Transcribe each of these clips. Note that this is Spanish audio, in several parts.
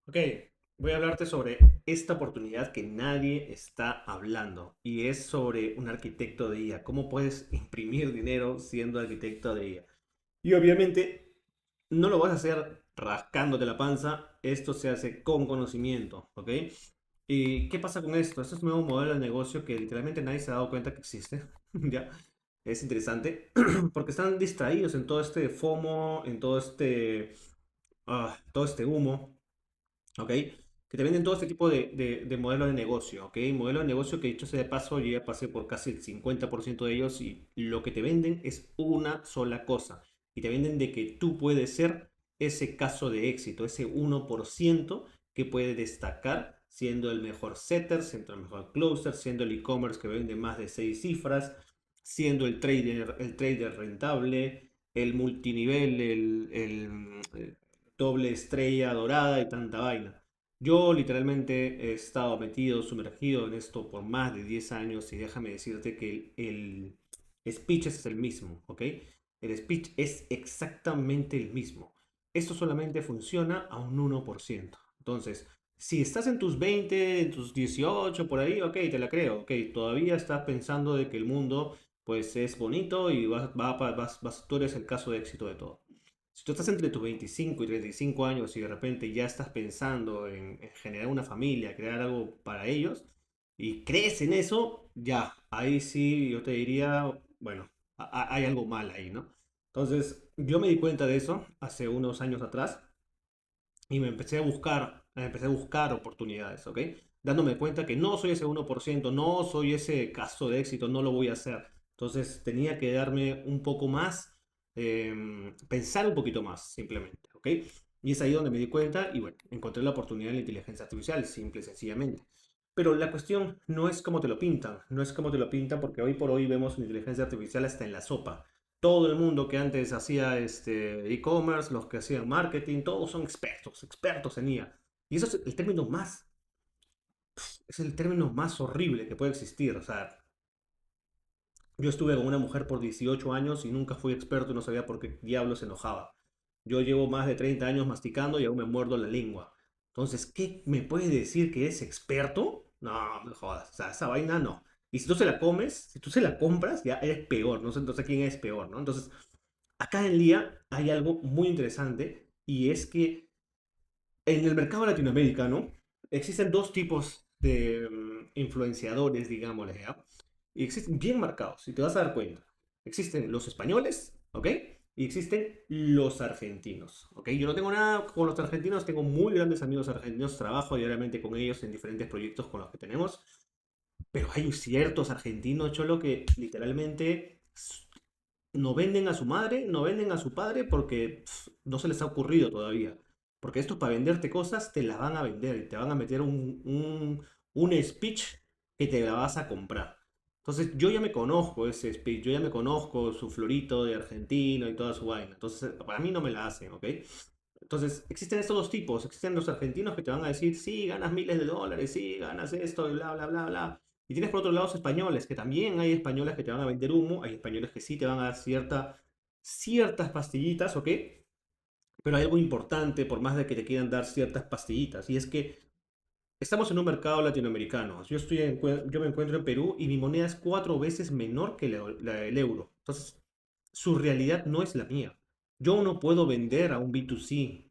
Ok, voy a hablarte sobre esta oportunidad que nadie está hablando y es sobre un arquitecto de IA. ¿Cómo puedes imprimir dinero siendo arquitecto de IA? Y obviamente no lo vas a hacer rascándote la panza, esto se hace con conocimiento, ¿ok? ¿Y qué pasa con esto? Esto es un nuevo modelo de negocio que literalmente nadie se ha dado cuenta que existe, ¿ya? Es interesante porque están distraídos en todo este FOMO, en todo este humo. ¿Ok? Que te venden todo este tipo de modelos de negocio, ¿ok? Modelo de negocio que dicho sea de paso, yo ya pasé por casi el 50% de ellos y lo que te venden es una sola cosa. Y te venden de que tú puedes ser ese caso de éxito, ese 1% que puede destacar siendo el mejor setter, siendo el mejor closer, siendo el e-commerce que vende más de 6 cifras, siendo el trader rentable, el multinivel, el doble estrella dorada y tanta vaina. Yo literalmente he estado metido, sumergido en esto por más de 10 años y déjame decirte que el speech es el mismo, ¿ok? El speech es exactamente el mismo. Esto solamente funciona a un 1%. Entonces, si estás en tus 20, en tus 18, por ahí, ok, te la creo, ok, todavía estás pensando de que el mundo pues es bonito y tú eres el caso de éxito de todo. Si tú estás entre tus 25 y 35 años y de repente ya estás pensando en generar una familia, crear algo para ellos, y crees en eso, ya, ahí sí yo te diría, bueno, hay algo mal ahí, ¿no? Entonces, yo me di cuenta de eso hace unos años atrás y me empecé a buscar oportunidades, ¿ok? Dándome cuenta que no soy ese 1%, no soy ese caso de éxito, no lo voy a hacer. Entonces tenía que darme un poco más, pensar un poquito más, simplemente, ¿ok? Y es ahí donde me di cuenta y bueno, encontré la oportunidad en la inteligencia artificial, simple y sencillamente. Pero la cuestión no es como te lo pintan, no es como te lo pintan porque hoy por hoy vemos una inteligencia artificial hasta en la sopa. Todo el mundo que antes hacía e-commerce, los que hacían marketing, todos son expertos, expertos en IA. Y eso es el término más horrible que puede existir. O sea, yo estuve con una mujer por 18 años y nunca fui experto y no sabía por qué diablo se enojaba. Yo llevo más de 30 años masticando y aún me muerdo la lengua. Entonces, ¿qué me puede decir que es experto? No, me jodas. O sea, esa vaina no. Y si tú se la comes, si tú se la compras, ya eres peor. No sé entonces quién es peor, ¿no? Entonces, acá en Lía hay algo muy interesante y es que en el mercado latinoamericano existen dos tipos de influenciadores, digámosle, ¿ya? Y existen bien marcados, y te vas a dar cuenta. Existen los españoles, ¿ok? Y existen los argentinos, ¿ok? Yo no tengo nada con los argentinos, tengo muy grandes amigos argentinos, trabajo diariamente con ellos en diferentes proyectos con los que tenemos, pero hay ciertos argentinos, cholo, que literalmente no venden a su madre, no venden a su padre porque no se les ha ocurrido todavía. Porque esto para venderte cosas te las van a vender y te van a meter un speech que te la vas a comprar. Entonces yo ya me conozco ese speech, yo ya me conozco su florito de argentino y toda su vaina. Entonces para mí no me la hacen, ¿ok? Entonces existen estos dos tipos, existen los argentinos que te van a decir, sí, ganas miles de dólares, sí, ganas esto y bla, bla, bla, bla. Y tienes por otro lado los españoles, que también hay españoles que te van a vender humo, hay españoles que sí te van a dar ciertas pastillitas, ¿ok? Pero hay algo importante, por más de que te quieran dar ciertas pastillitas, y es que estamos en un mercado latinoamericano. Yo me encuentro en Perú y mi moneda es 4 veces menor que la del euro. Entonces, su realidad no es la mía. Yo no puedo vender a un B2C.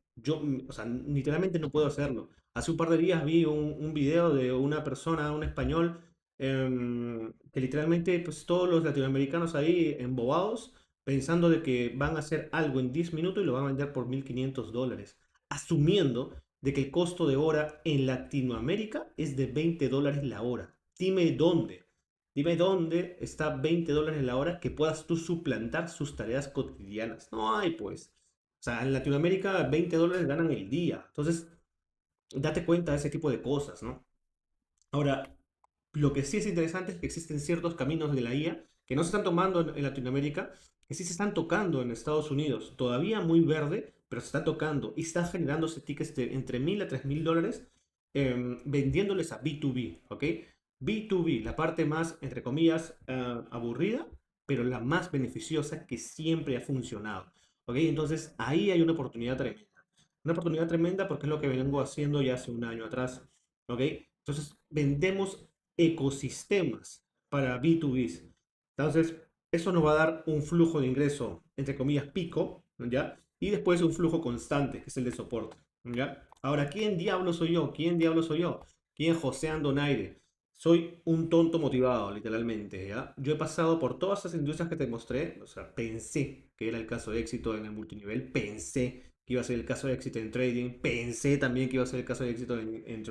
O sea, literalmente no puedo hacerlo. Hace un par de días vi un video de una persona, un español, que literalmente, pues todos los latinoamericanos ahí embobados, pensando de que van a hacer algo en 10 minutos y lo van a vender por $1.500, asumiendo de que el costo de hora en Latinoamérica es de $20 la hora. Dime dónde. Dime dónde está $20 la hora que puedas tú suplantar sus tareas cotidianas. No hay, pues. O sea, en Latinoamérica $20 ganan el día. Entonces, date cuenta de ese tipo de cosas, ¿no? Ahora, lo que sí es interesante es que existen ciertos caminos de la IA que no se están tomando en Latinoamérica, que sí se están tocando en Estados Unidos. Todavía muy verde, pero se está tocando y está generándose tickets de entre 1.000 a 3.000 dólares, vendiéndoles a B2B, ¿ok? B2B, la parte más, entre comillas, aburrida, pero la más beneficiosa que siempre ha funcionado, ¿ok? Entonces ahí hay una oportunidad tremenda. Una oportunidad tremenda porque es lo que vengo haciendo ya hace un año atrás, ¿ok? Entonces, vendemos ecosistemas para B2B. Entonces, eso nos va a dar un flujo de ingreso, entre comillas, pico, ¿ya? Y después un flujo constante, que es el de soporte, ¿ya? Ahora, ¿quién diablo soy yo? ¿Quién diablo soy yo? ¿Quién es José Andonaire? Soy un tonto motivado, literalmente, ¿ya? Yo he pasado por todas esas industrias que te mostré, o sea, pensé que era el caso de éxito en el multinivel, pensé que iba a ser el caso de éxito en trading, pensé también que iba a ser el caso de éxito en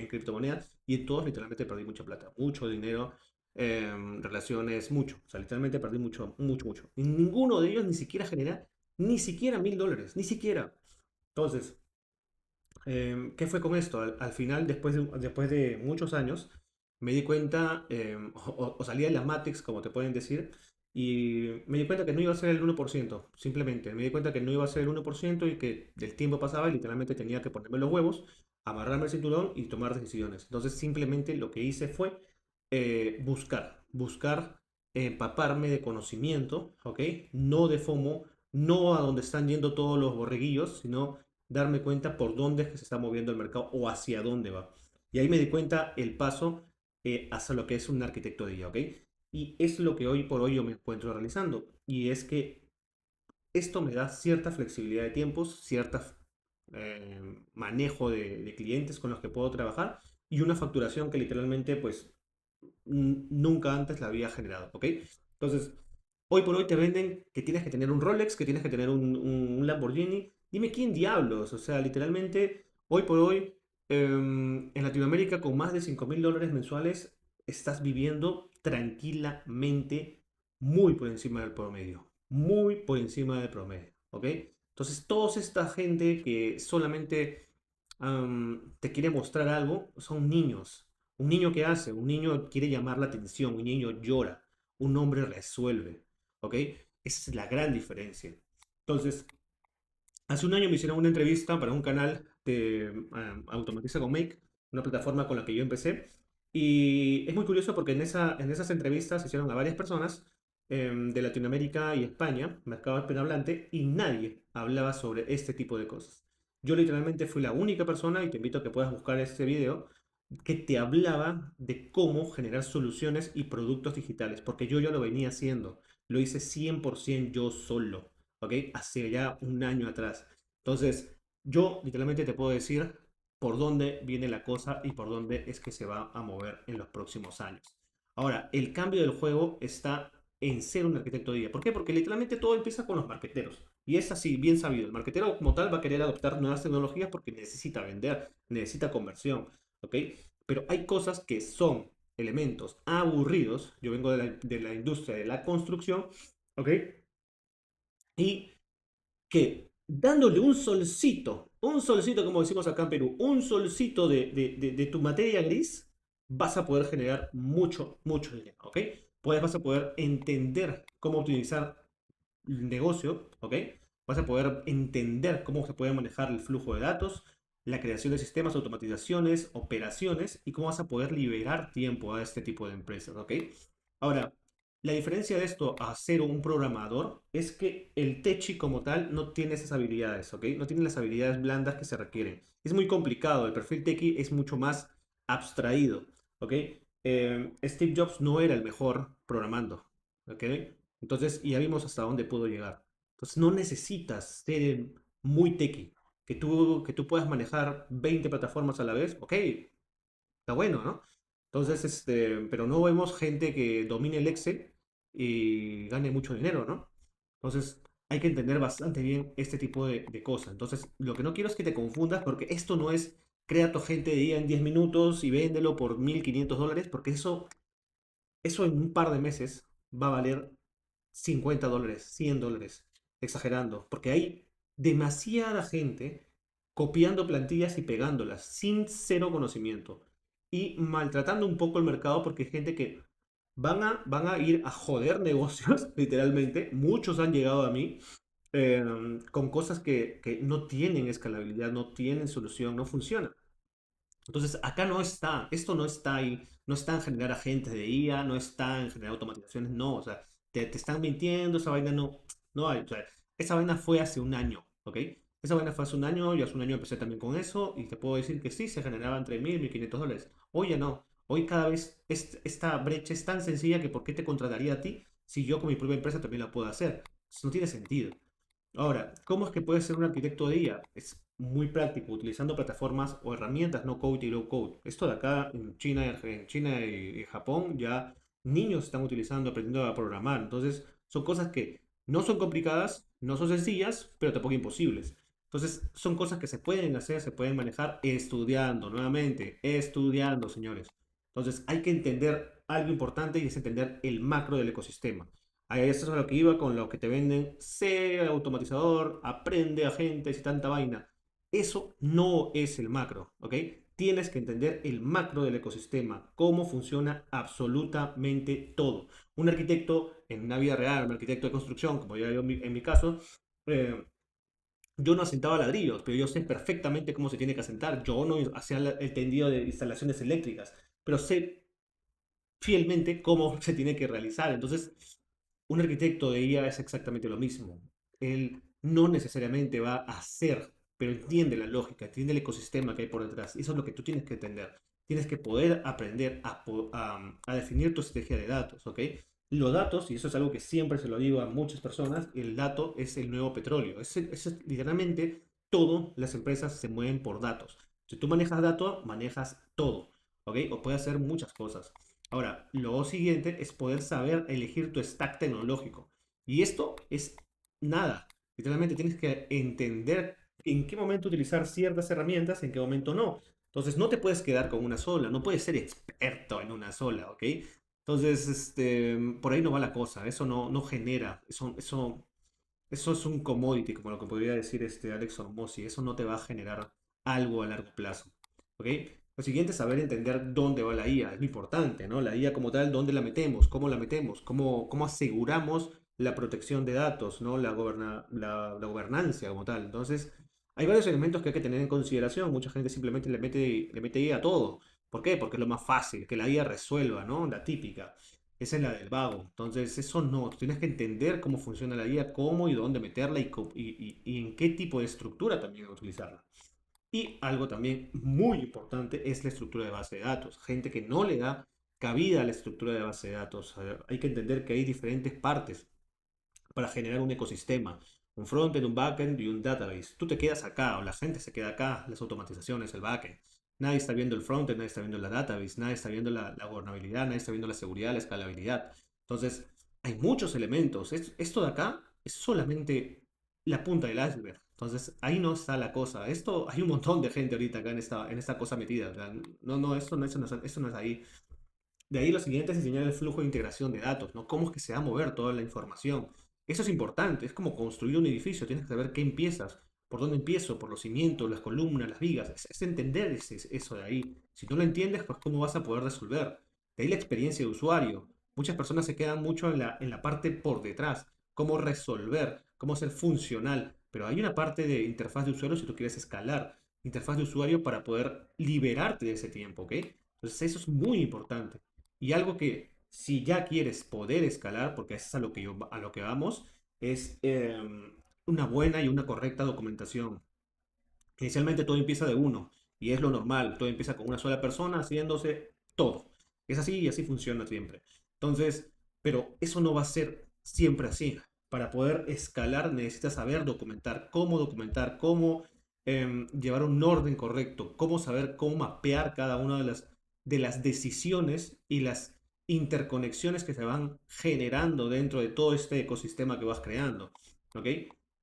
criptomonedas, y en todos literalmente perdí mucha plata, mucho dinero, relaciones, mucho, o sea, literalmente perdí mucho, mucho, mucho. Y ninguno de ellos ni siquiera genera ni siquiera $1000, ni siquiera. Entonces, ¿qué fue con esto? Al final, después de muchos años, me di cuenta, o salía de la Matrix, como te pueden decir, y me di cuenta que no iba a ser el 1%, simplemente. Me di cuenta que no iba a ser el 1% y que el tiempo pasaba y literalmente tenía que ponerme los huevos, amarrarme el cinturón y tomar decisiones. Entonces, simplemente lo que hice fue buscar empaparme de conocimiento, ¿ok? No de FOMO, no a donde están yendo todos los borreguillos, sino darme cuenta por dónde es que se está moviendo el mercado o hacia dónde va. Y ahí me di cuenta el paso hacia lo que es un arquitecto de IA, ¿ok? Y es lo que hoy por hoy yo me encuentro realizando. Y es que esto me da cierta flexibilidad de tiempos, cierta manejo de clientes con los que puedo trabajar y una facturación que literalmente pues nunca antes la había generado, ¿ok? Entonces, hoy por hoy te venden que tienes que tener un Rolex, que tienes que tener un Lamborghini. Dime quién diablos, o sea, literalmente, hoy por hoy, en Latinoamérica, con más de $5000 mensuales, estás viviendo tranquilamente muy por encima del promedio, muy por encima del promedio, ¿ok? Entonces, toda esta gente que solamente te quiere mostrar algo, son niños. Un niño que hace, un niño quiere llamar la atención, un niño llora, un hombre resuelve, ¿ok? Esa es la gran diferencia. Entonces, hace un año me hicieron una entrevista para un canal de Automatiza con Make, una plataforma con la que yo empecé. Y es muy curioso porque en esas entrevistas se hicieron a varias personas de Latinoamérica y España, mercado hispanohablante, y nadie hablaba sobre este tipo de cosas. Yo literalmente fui la única persona, y te invito a que puedas buscar este video, que te hablaba de cómo generar soluciones y productos digitales, porque yo ya lo venía haciendo. Lo hice 100% yo solo. ¿Ok? Hace ya un año atrás. Entonces, yo literalmente te puedo decir por dónde viene la cosa y por dónde es que se va a mover en los próximos años. Ahora, el cambio del juego está en ser un arquitecto de IA. ¿Por qué? Porque literalmente todo empieza con los marqueteros. Y es así, bien sabido. El marquetero como tal va a querer adoptar nuevas tecnologías porque necesita vender, necesita conversión. ¿Ok? Pero hay cosas que son elementos aburridos. Yo vengo de la industria de la construcción. ¿Ok? Y que dándole un solcito como decimos acá en Perú, un solcito de tu materia gris, vas a poder generar mucho, mucho dinero, ¿ok? Pues vas a poder entender cómo utilizar el negocio, ¿ok? Vas a poder entender cómo se puede manejar el flujo de datos, la creación de sistemas, automatizaciones, operaciones y cómo vas a poder liberar tiempo a este tipo de empresas, ¿ok? Ahora, la diferencia de esto a ser un programador es que el techi como tal no tiene esas habilidades, ¿ok? No tiene las habilidades blandas que se requieren. Es muy complicado, el perfil techi es mucho más abstraído, ¿ok? Steve Jobs no era el mejor programando, ¿ok? Entonces, ya vimos hasta dónde pudo llegar. Entonces, no necesitas ser muy techy. Que tú puedas manejar 20 plataformas a la vez, ok, está bueno, ¿no? Entonces, pero no vemos gente que domine el Excel y gane mucho dinero, ¿no? Entonces, hay que entender bastante bien este tipo de cosas. Entonces, lo que no quiero es que te confundas porque esto no es crea tu agente de día en 10 minutos y véndelo por $1500, porque eso en un par de meses va a valer $50, $100, exagerando, porque hay demasiada gente copiando plantillas y pegándolas sin cero conocimiento y maltratando un poco el mercado porque hay gente que van a ir a joder negocios, literalmente. Muchos han llegado a mí con cosas que no tienen escalabilidad, no tienen solución, no funcionan. Entonces, acá no está, esto no está ahí, no está en generar agentes de IA, no está en generar automatizaciones, no, o sea, te están mintiendo, esa vaina no hay, o sea, esa vaina fue hace un año, ¿ok? Esa vaina fue hace un año, yo hace un año empecé también con eso y te puedo decir que sí, se generaban entre 1000 y 1500 dólares. Hoy ya no. Hoy cada vez esta brecha es tan sencilla que ¿por qué te contrataría a ti si yo con mi propia empresa también la puedo hacer? Eso no tiene sentido. Ahora, ¿cómo es que puedes ser un arquitecto de IA? Es muy práctico, utilizando plataformas o herramientas no code y low code. Esto de acá en China y Japón ya niños están utilizando, aprendiendo a programar. Entonces, son cosas que no son complicadas, no son sencillas, pero tampoco imposibles. Entonces, son cosas que se pueden hacer, se pueden manejar estudiando, nuevamente, estudiando, señores. Entonces, hay que entender algo importante y es entender el macro del ecosistema. Ahí eso es a lo que iba con lo que te venden, sea automatizador, aprende agentes y tanta vaina. Eso no es el macro, ¿ok? Tienes que entender el macro del ecosistema, cómo funciona absolutamente todo. Un arquitecto en una vida real, un arquitecto de construcción, como yo en mi caso, eh, yo no asentaba ladrillos, pero yo sé perfectamente cómo se tiene que asentar. Yo no hacía el tendido de instalaciones eléctricas, pero sé fielmente cómo se tiene que realizar. Entonces, un arquitecto de IA es exactamente lo mismo. Él no necesariamente va a hacer, pero entiende la lógica, entiende el ecosistema que hay por detrás. Y eso es lo que tú tienes que entender. Tienes que poder aprender a definir tu estrategia de datos, ¿ok? Los datos, y eso es algo que siempre se lo digo a muchas personas, el dato es el nuevo petróleo. Literalmente todo, las empresas se mueven por datos. Si tú manejas datos, manejas todo, ¿ok? O puedes hacer muchas cosas. Ahora, lo siguiente es poder saber elegir tu stack tecnológico. Y esto es nada. Literalmente tienes que entender en qué momento utilizar ciertas herramientas, en qué momento no. Entonces, no te puedes quedar con una sola, no puedes ser experto en una sola, ¿ok? Entonces, por ahí no va la cosa, eso no genera, eso es un commodity, como lo que podría decir Alex Hormozzi. Eso no te va a generar algo a largo plazo. ¿Ok? Lo siguiente es saber entender dónde va la IA. Es lo importante, ¿no? La IA como tal, dónde la metemos, cómo aseguramos la protección de datos, ¿no? La gobernancia como tal. Entonces, hay varios elementos que hay que tener en consideración. Mucha gente simplemente le mete IA a todo. ¿Por qué? Porque es lo más fácil, que la IA resuelva, ¿no? La típica. Esa es la del vago. Entonces, eso no. Tú tienes que entender cómo funciona la IA, cómo y dónde meterla y en qué tipo de estructura también utilizarla. Y algo también muy importante es la estructura de base de datos. Gente que no le da cabida a la estructura de base de datos. Hay que entender que hay diferentes partes para generar un ecosistema. Un frontend, un backend y un database. Tú te quedas acá o la gente se queda acá, las automatizaciones, el backend. Nadie está viendo el frontend, nadie está viendo la database, nadie está viendo la gobernabilidad, nadie está viendo la seguridad, la escalabilidad. Entonces, hay muchos elementos. Esto de acá es solamente la punta del iceberg. Entonces, ahí no está la cosa. Esto, hay un montón de gente ahorita acá en esta cosa metida. O sea, no, esto no es ahí. De ahí lo siguiente es enseñar el flujo de integración de datos, ¿no? Cómo es que se va a mover toda la información. Eso es importante, es como construir un edificio, tienes que saber qué empiezas, por dónde empiezo, por los cimientos, las columnas, las vigas. Es entender eso de ahí. Si no lo entiendes, pues cómo vas a poder resolver. De ahí la experiencia de usuario. Muchas personas se quedan mucho en la parte por detrás, cómo resolver, cómo ser funcional. Pero hay una parte de interfaz de usuario si tú quieres escalar. Interfaz de usuario para poder liberarte de ese tiempo, ¿ok? Entonces eso es muy importante. Y algo que si ya quieres poder escalar, porque eso es a lo que vamos, es una buena y una correcta documentación. Inicialmente todo empieza de uno y es lo normal, todo empieza con una sola persona haciéndose todo. Es así y así funciona siempre. Entonces, pero eso no va a ser siempre así. Para poder escalar necesitas saber documentar, cómo llevar un orden correcto, cómo saber cómo mapear cada una de las decisiones y las interconexiones que se van generando dentro de todo este ecosistema que vas creando. ¿Ok?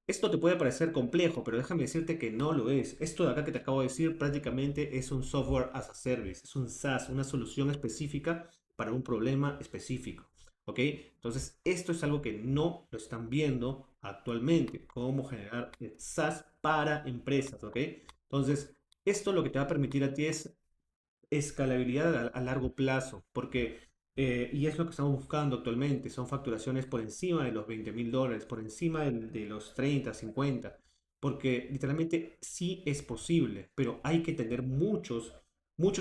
Esto te puede parecer complejo, pero déjame decirte que no lo es. Esto de acá que te acabo de decir prácticamente es un software as a service, es un SaaS, una solución específica para un problema específico. ¿Ok? Entonces, esto es algo que no lo están viendo actualmente, cómo generar el SaaS para empresas. ¿Ok? Entonces, esto lo que te va a permitir a ti es escalabilidad a largo plazo, porque, y es lo que estamos buscando actualmente, son facturaciones por encima de los $20,000, por encima de los 30, 50, porque literalmente sí es posible, pero hay que tener muchos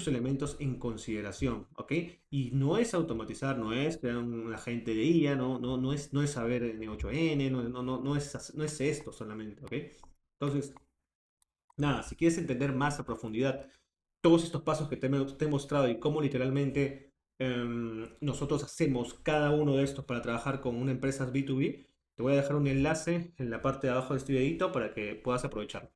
elementos en consideración, ¿ok? Y no es automatizar, no es crear un agente de IA, no es saber N8N, no es esto solamente, ¿ok? Entonces, Nada, si quieres entender más a profundidad todos estos pasos que te he mostrado y cómo literalmente nosotros hacemos cada uno de estos para trabajar con una empresa B2B, te voy a dejar un enlace en la parte de abajo de este videito para que puedas aprovechar.